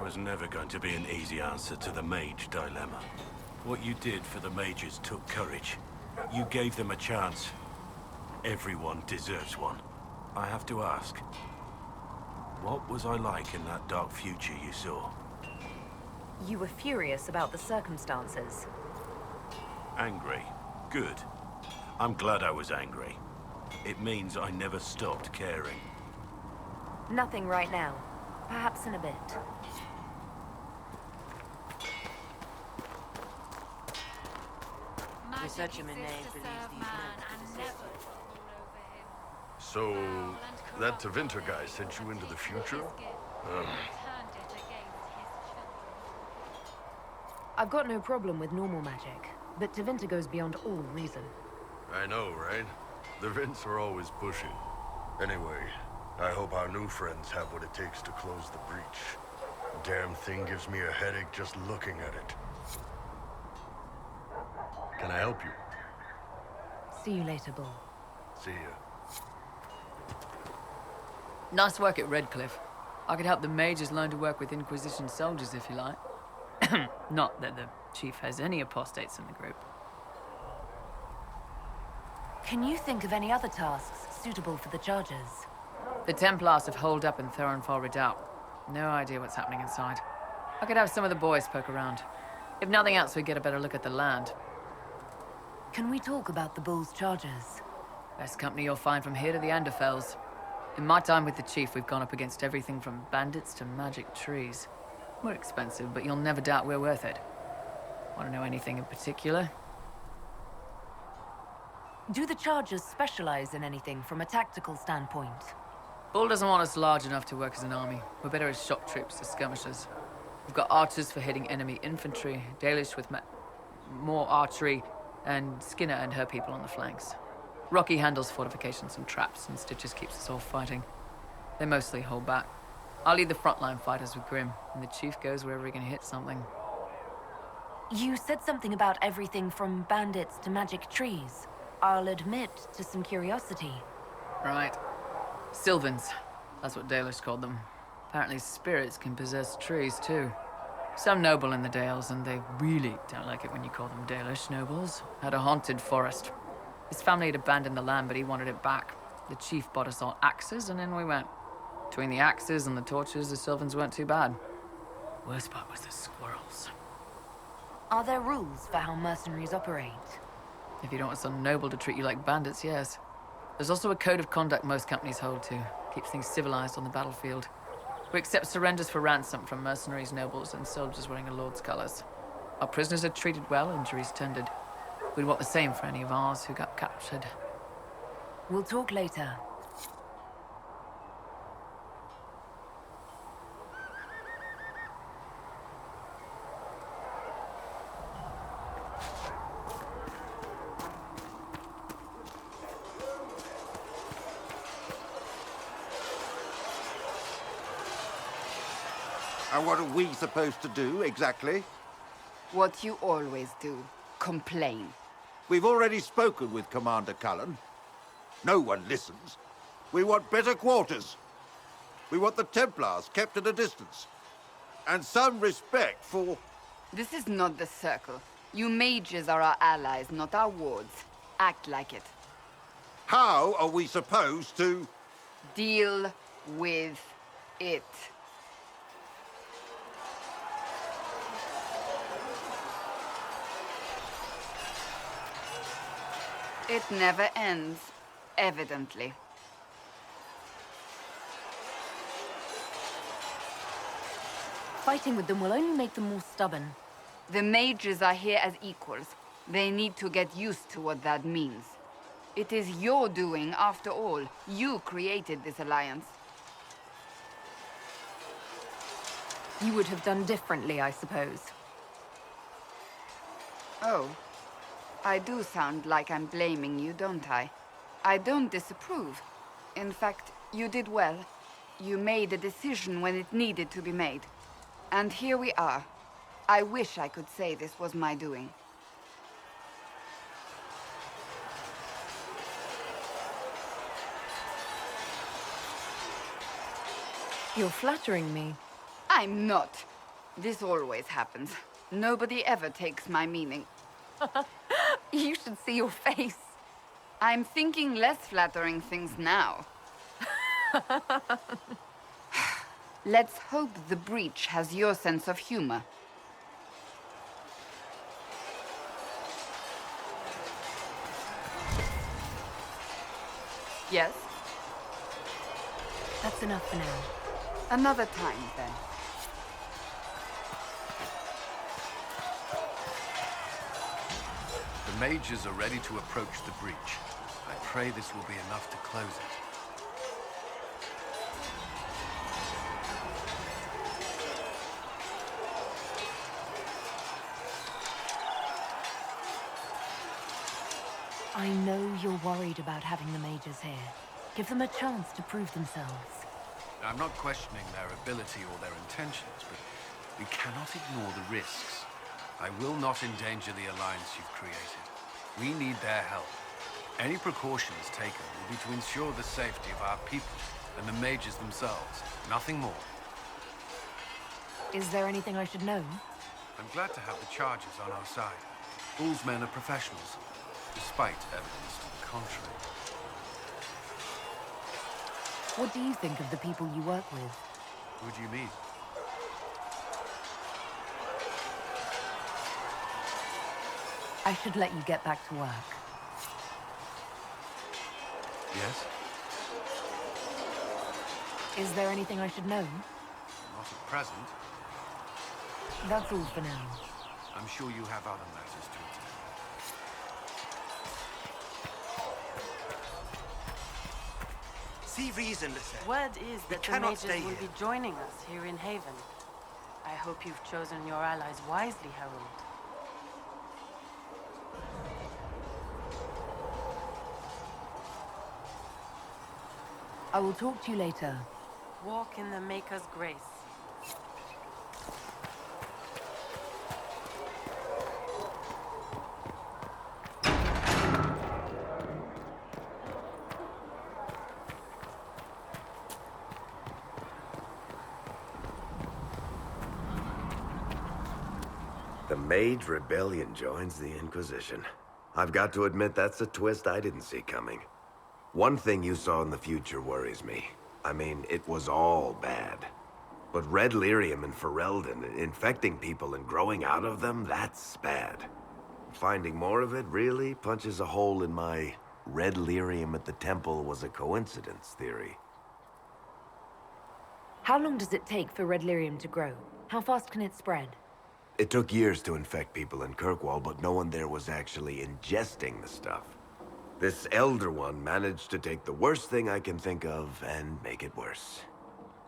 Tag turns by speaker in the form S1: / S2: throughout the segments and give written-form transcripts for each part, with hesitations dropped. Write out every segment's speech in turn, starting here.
S1: was never going to be an easy answer to the mage dilemma. What you did for the mages took courage. You gave them a chance. Everyone deserves one. I have to ask, what was I like in that dark future you saw?
S2: You were furious about the circumstances.
S1: Angry. Good. I'm glad I was angry. It means I never stopped caring.
S2: Nothing right now. Perhaps in a bit.
S3: Researcher Menez believes these notes.
S4: So, that Tevinter guy sent you into the future?
S2: I've got no problem with normal magic, but Tevinter goes beyond all reason.
S4: I know, right? The Vints are always pushing. Anyway, I hope our new friends have what it takes to close the breach. Damn thing gives me a headache just looking at it. Can I help you?
S2: See you later, Bull.
S4: See ya.
S3: Nice work at Redcliffe. I could help the mages learn to work with Inquisition soldiers if you like. Not that the chief has any apostates in the group.
S2: Can you think of any other tasks suitable for the Chargers?
S3: The Templars have holed up in Theronfall Redoubt. No idea what's happening inside. I could have some of the boys poke around. If nothing else, we get a better look at the land.
S2: Can we talk about the Bull's Chargers?
S3: Best company you'll find from here to the Anderfells. In my time with the chief, we've gone up against everything from bandits to magic trees. We're expensive, but you'll never doubt we're worth it. Want to know anything in particular?
S2: Do the Chargers specialize in anything from a tactical standpoint?
S3: Bull doesn't want us large enough to work as an army. We're better as shock troops, as skirmishers. We've got archers for hitting enemy infantry, Dalish with more archery, and Skinner and her people on the flanks. Rocky handles fortifications and traps, and Stitches keeps us all fighting. They mostly hold back. I'll lead the frontline fighters with Grim, and the chief goes wherever he can hit something.
S2: You said something about everything from bandits to magic trees. I'll admit to some curiosity.
S3: Right. Sylvans. That's what Dalish called them. Apparently spirits can possess trees, too. Some noble in the Dales, and they really don't like it when you call them Dalish nobles, had a haunted forest. His family had abandoned the land, but he wanted it back. The chief bought us all axes, and in we went. Between the axes and the torches, the Sylvans weren't too bad. Worst part was the squirrels.
S2: Are there rules for how mercenaries operate?
S3: If you don't want some noble to treat you like bandits, yes. There's also a code of conduct most companies hold to. Keeps things civilized on the battlefield. We accept surrenders for ransom from mercenaries, nobles, and soldiers wearing a lord's colors. Our prisoners are treated well, injuries tended. We'd want the same for any of ours who got captured.
S2: We'll talk later.
S5: And what are we supposed to do, exactly?
S6: What you always do. Complain.
S5: We've already spoken with Commander Cullen. No one listens. We want better quarters. We want the Templars kept at a distance. And some respect for...
S6: This is not the Circle. You mages are our allies, not our wards. Act like it.
S5: How are we supposed to...
S6: Deal with it. It never ends, evidently.
S2: Fighting with them will only make them more stubborn.
S6: The mages are here as equals. They need to get used to what that means. It is your doing, after all. You created this alliance.
S2: You would have done differently, I suppose.
S6: Oh. I do sound like I'm blaming you, don't I? I don't disapprove. In fact, you did well. You made a decision when it needed to be made. And here we are. I wish I could say this was my doing.
S2: You're flattering me.
S6: I'm not. This always happens. Nobody ever takes my meaning.
S2: You should see your face.
S6: I'm thinking less flattering things now. Let's hope the breach has your sense of humor. Yes?
S2: That's enough for now.
S6: Another time, then.
S1: The mages are ready to approach the breach. I pray this will be enough to close it.
S2: I know you're worried about having the mages here. Give them a chance to prove themselves.
S1: I'm not questioning their ability or their intentions, but we cannot ignore the risks. I will not endanger the alliance you've created. We need their help. Any precautions taken will be to ensure the safety of our people and the mages themselves. Nothing more.
S2: Is there anything I should know?
S1: I'm glad to have the charges on our side. Bull's men are professionals, despite evidence to the contrary.
S2: What do you think of the people you work with?
S1: Who do you mean?
S2: I should let you get back to work.
S1: Yes?
S2: Is there anything I should know?
S1: Not at present.
S2: That's all for now.
S1: I'm sure you have other matters to attend.
S7: See reason, Lisa.
S8: Word is that the
S7: cannot
S8: mages
S7: stay
S8: will
S7: here.
S8: be joining us here in Haven. I hope you've chosen your allies wisely, Harold.
S2: I will talk to you later.
S8: Walk in the Maker's grace.
S9: The Mage Rebellion joins the Inquisition. I've got to admit that's a twist I didn't see coming. One thing you saw in the future worries me. I mean, it was all bad. But Red Lyrium and Ferelden, infecting people and growing out of them, that's bad. Finding more of it really punches a hole in my Red Lyrium at the temple was a coincidence theory.
S2: How long does it take for Red Lyrium to grow? How fast can it spread?
S9: It took years to infect people in Kirkwall, but no one there was actually ingesting the stuff. This Elder One managed to take the worst thing I can think of and make it worse.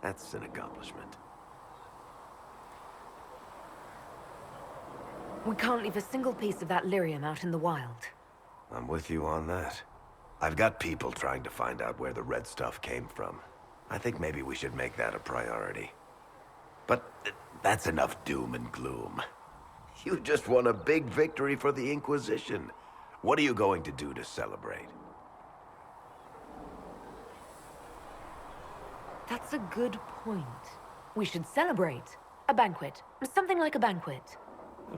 S9: That's an accomplishment.
S2: We can't leave a single piece of that lyrium out in the wild.
S9: I'm with you on that. I've got people trying to find out where the red stuff came from. I think maybe we should make that a priority. But that's enough doom and gloom. You just won a big victory for the Inquisition. What are you going to do to celebrate?
S2: That's a good point. We should celebrate. A banquet. Something like a banquet.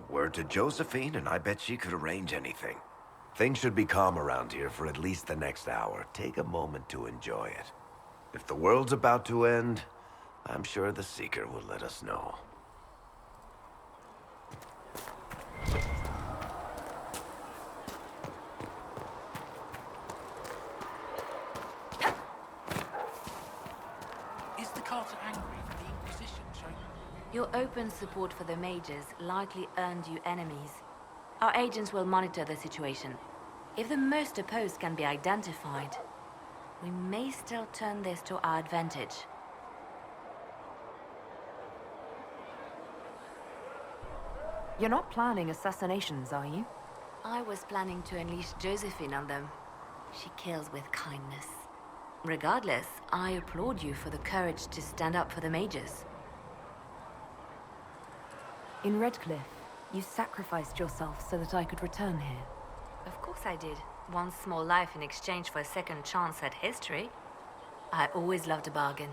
S9: Word to Josephine, and I bet she could arrange anything. Things should be calm around here for at least the next hour. Take a moment to enjoy it. If the world's about to end, I'm sure the Seeker will let us know.
S7: Is the Carter angry with the Inquisition showing?
S10: Your open support for the mages likely earned you enemies. Our agents will monitor the situation. If the most opposed can be identified, we may still turn this to our advantage.
S2: You're not planning assassinations, are you?
S10: I was planning to unleash Josephine on them. She kills with kindness. Regardless, I applaud you for the courage to stand up for the mages.
S2: In Redcliffe, you sacrificed yourself so that I could return here.
S10: Of course I did. One small life in exchange for a second chance at history. I always loved a bargain.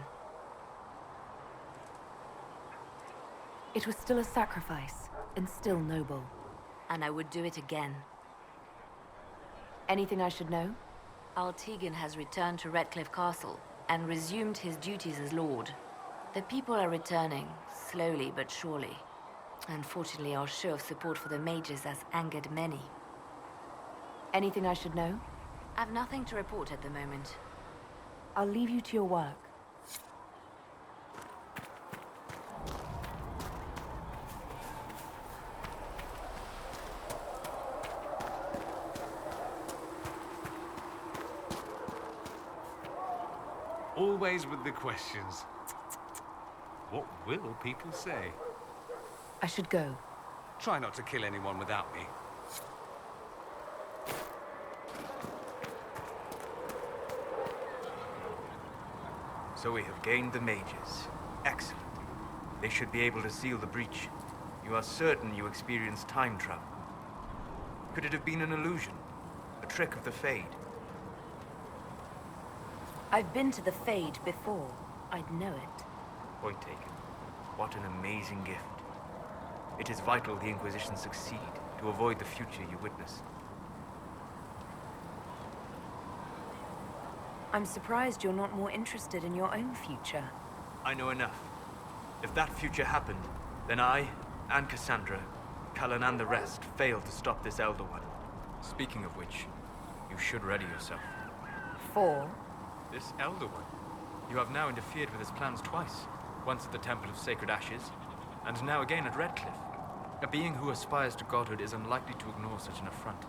S2: It was still a sacrifice, and still noble.
S10: And I would do it again.
S2: Anything I should know?
S10: Altegan has returned to Redcliffe Castle and resumed his duties as Lord. The people are returning, slowly but surely. Unfortunately, our show of support for the mages has angered many.
S2: Anything I should know?
S10: I've nothing to report at the moment.
S2: I'll leave you to your work.
S11: Always with the questions. What will people say?
S2: I should go.
S11: Try not to kill anyone without me.
S12: So we have gained the mages. Excellent. They should be able to seal the breach. You are certain you experienced time travel? Could it have been an illusion? A trick of the Fade?
S2: I've been to the Fade before. I'd know it.
S12: Point taken. What an amazing gift. It is vital the Inquisition succeed to avoid the future you witness.
S2: I'm surprised you're not more interested in your own future.
S12: I know enough. If that future happened, then I, and Cassandra, Cullen and the rest, failed to stop this Elder One. Speaking of which, you should ready yourself.
S2: For?
S12: This Elder One. You have now interfered with his plans twice. Once at the Temple of Sacred Ashes, and now again at Redcliffe. A being who aspires to godhood is unlikely to ignore such an affront.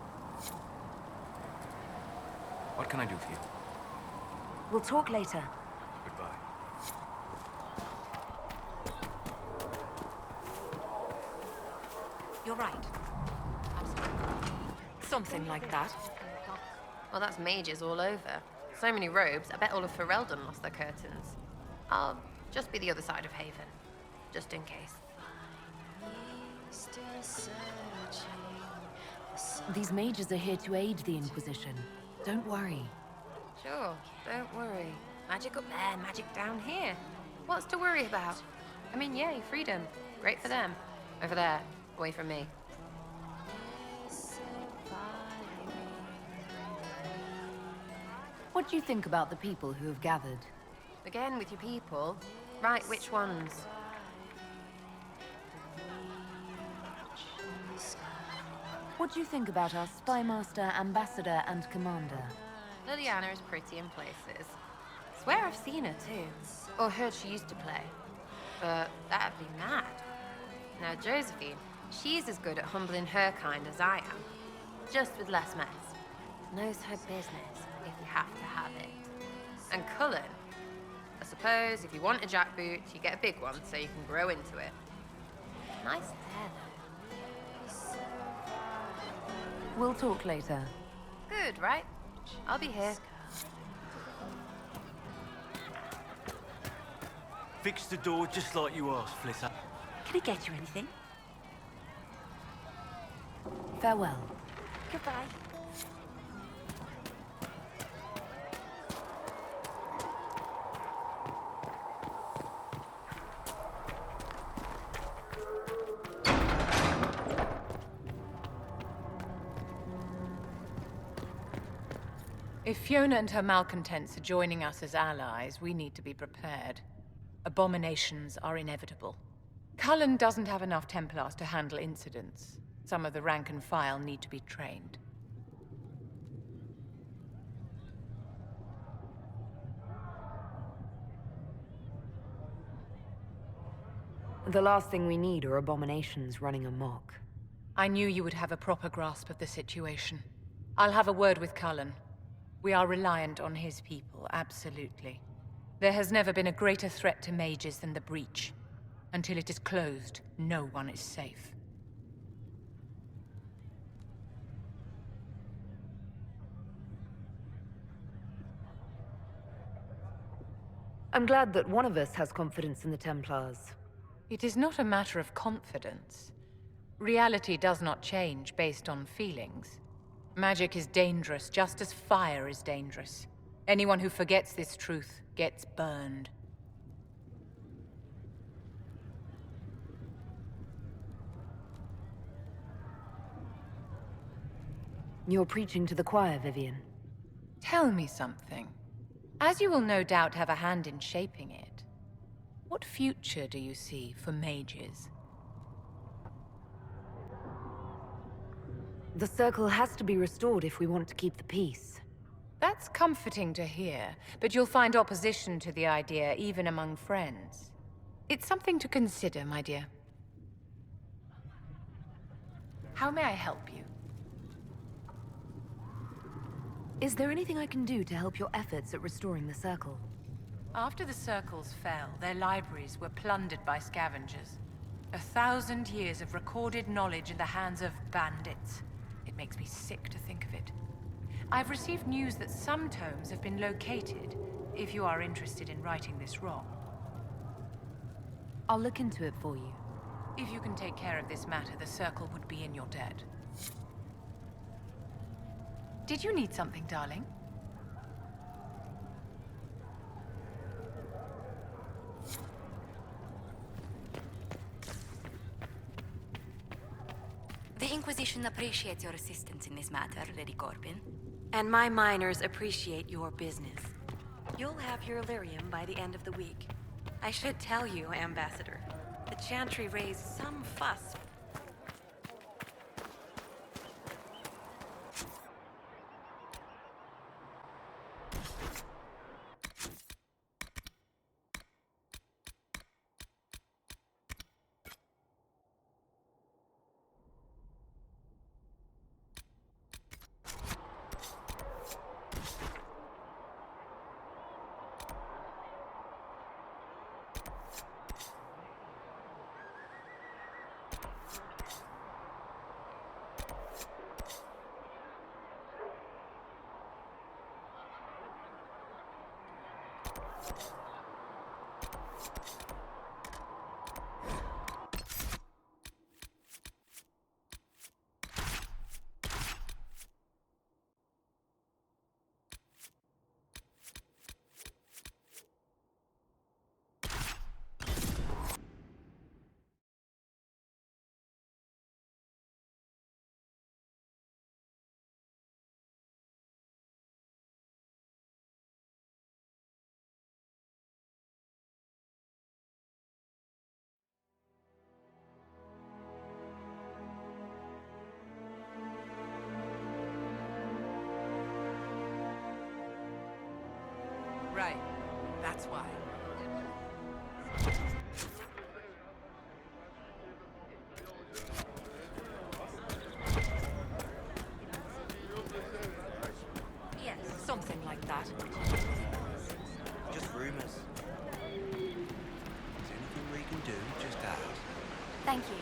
S12: What can I do for you?
S2: We'll talk later.
S12: Goodbye.
S10: You're right. Something like that.
S13: Well, that's mages all over. So many robes, I bet all of Ferelden lost their curtains. I'll just be the other side of Haven, just in case.
S2: These mages are here to aid the Inquisition. Don't worry.
S13: Sure, don't worry. Magic up there, magic down here. What's to worry about? I mean, yay, freedom. Great for them. Over there, away from me.
S2: What do you think about the people who have gathered?
S13: Again with your people. Right, which ones?
S2: What do you think about our Spymaster, Ambassador, and Commander?
S13: Liliana is pretty in places. Swear I've seen her too. Or heard she used to play. But that'd be mad. Now Josephine, she's as good at humbling her kind as I am. Just with less mess. Knows her business, if you have to have it. And Cullen, I suppose if you want a jackboot, you get a big one so you can grow into it. Nice hair though.
S2: We'll talk later.
S13: Good, right? I'll be here.
S1: Fix the door just like you asked, Flitter.
S2: Can I get you anything? Farewell.
S10: Goodbye.
S3: If Fiona and her malcontents are joining us as allies, we need to be prepared. Abominations are inevitable. Cullen doesn't have enough Templars to handle incidents. Some of the rank and file need to be trained.
S2: The last thing we need are abominations running amok.
S3: I knew you would have a proper grasp of the situation. I'll have a word with Cullen. We are reliant on his people, absolutely. There has never been a greater threat to mages than the breach. Until it is closed, no one is safe.
S2: I'm glad that one of us has confidence in the Templars.
S3: It is not a matter of confidence. Reality does not change based on feelings. Magic is dangerous, just as fire is dangerous. Anyone who forgets this truth gets burned.
S2: You're preaching to the choir, Vivian.
S14: Tell me something. As you will no doubt have a hand in shaping it, what future do you see for mages?
S2: The circle has to be restored if we want to keep the peace.
S14: That's comforting to hear, but you'll find opposition to the idea even among friends. It's something to consider, my dear. How may I help you?
S2: Is there anything I can do to help your efforts at restoring the circle?
S14: After the circles fell, their libraries were plundered by scavengers. 1,000 years of recorded knowledge in the hands of bandits. It makes me sick to think of it. I've received news that some tomes have been located, if you are interested in righting this wrong.
S2: I'll look into it for you.
S14: If you can take care of this matter, the circle would be in your debt. Did you need something, darling?
S10: The Inquisition appreciates your assistance in this matter, Lady Corbin.
S8: And my miners appreciate your business. You'll have your lyrium by the end of the week. I should tell you, Ambassador, the Chantry raised some fuss.
S14: Right. That's why.
S2: Yes, something like that.
S15: Just rumors. Is anything we can do, just ask.
S10: Thank you.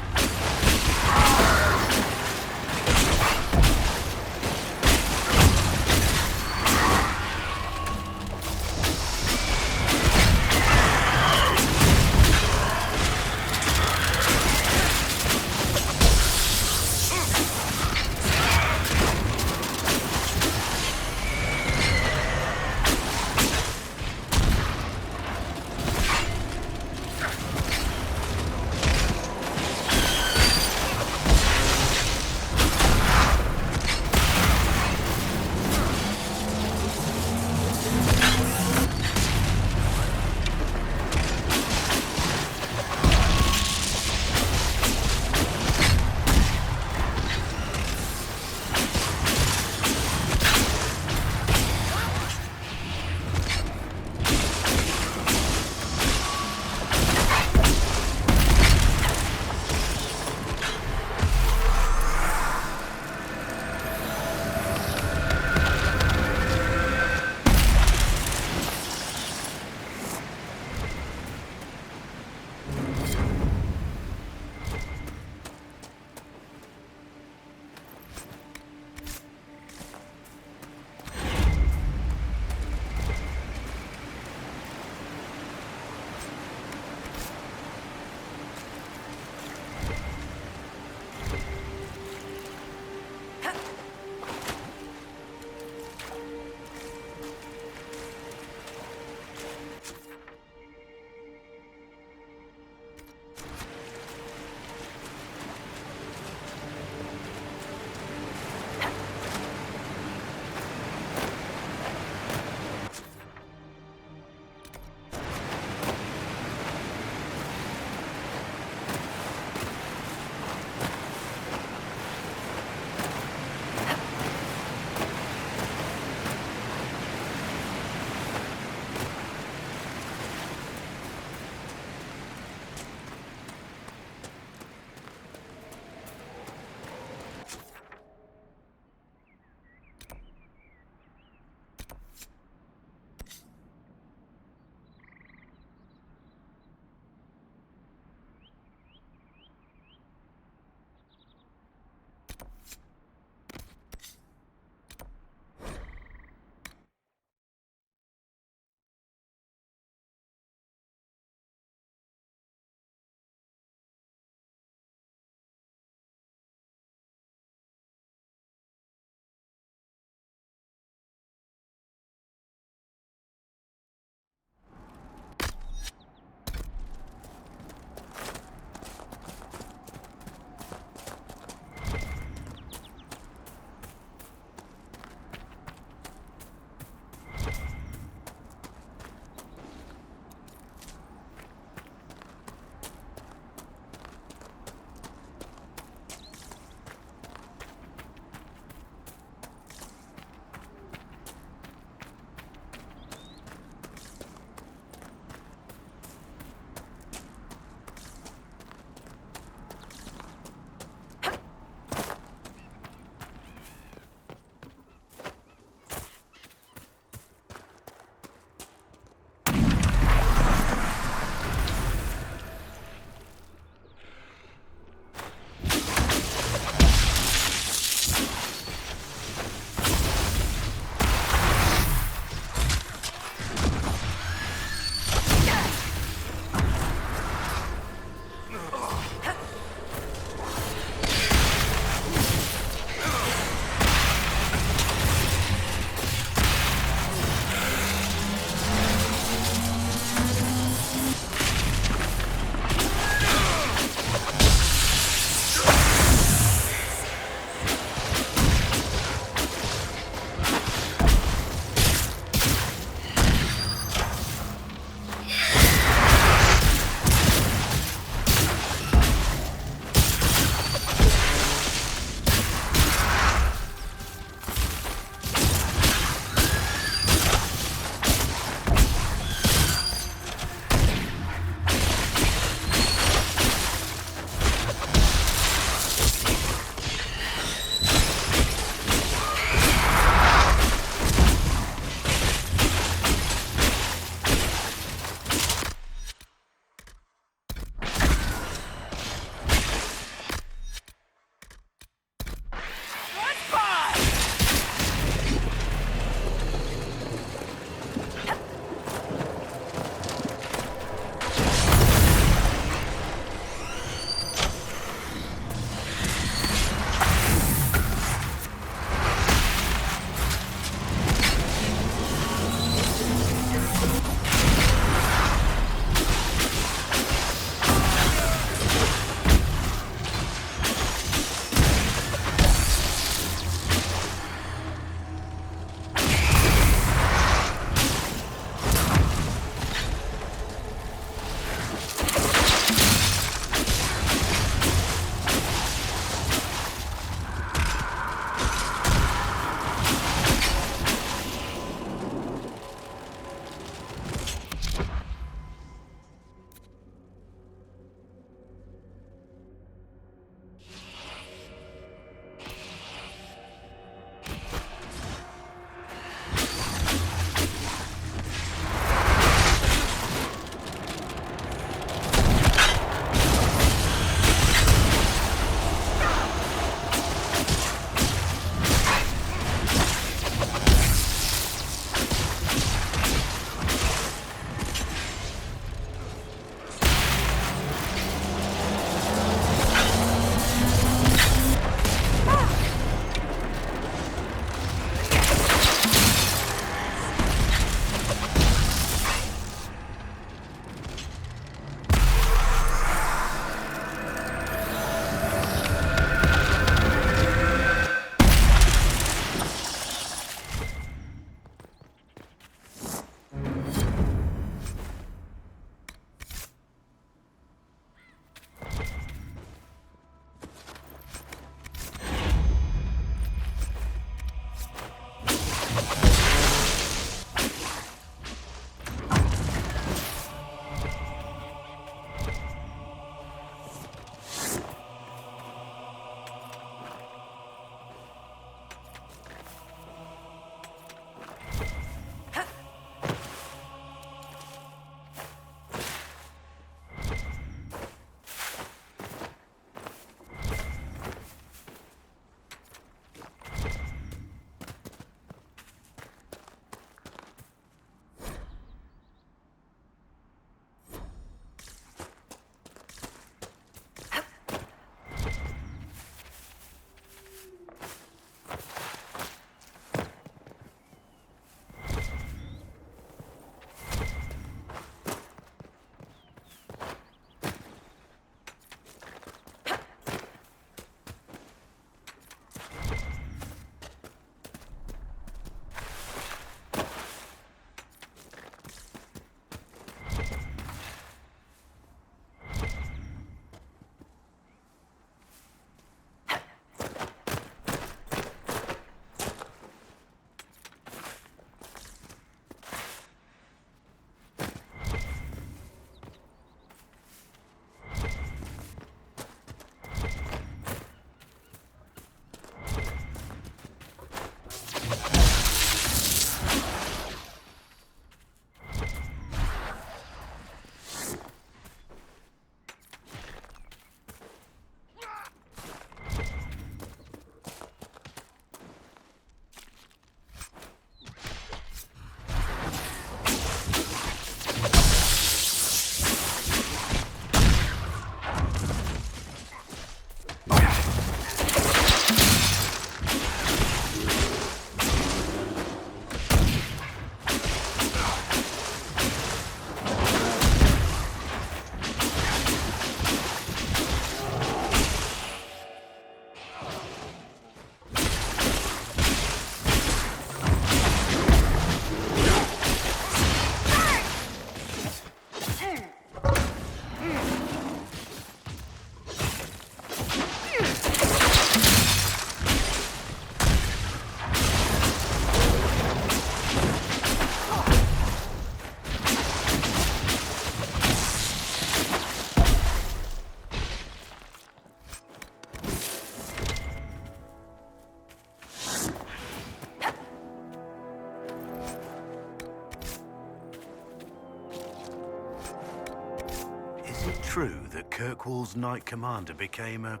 S1: Is it true that Kirkwall's Knight Commander became a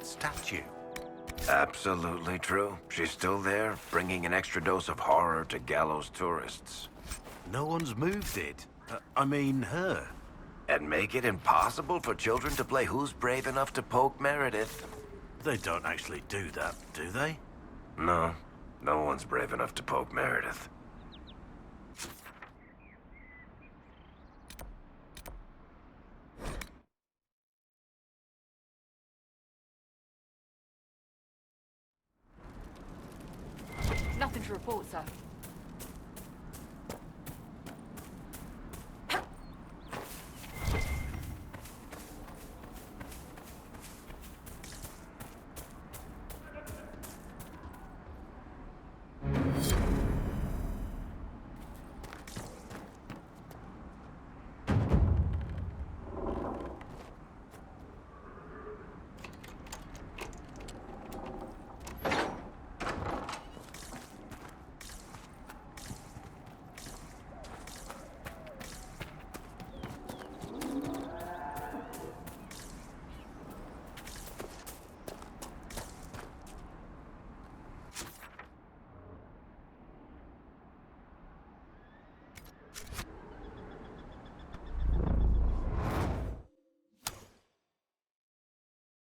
S1: statue?
S9: Absolutely true. She's still there, bringing an extra dose of horror to Gallows tourists.
S1: No one's moved it. I mean, her.
S9: And make it impossible for children to play Who's Brave Enough to Poke Meredith.
S1: They don't actually do that, do they?
S9: No. No one's brave enough to poke Meredith.
S6: Nothing to report, sir.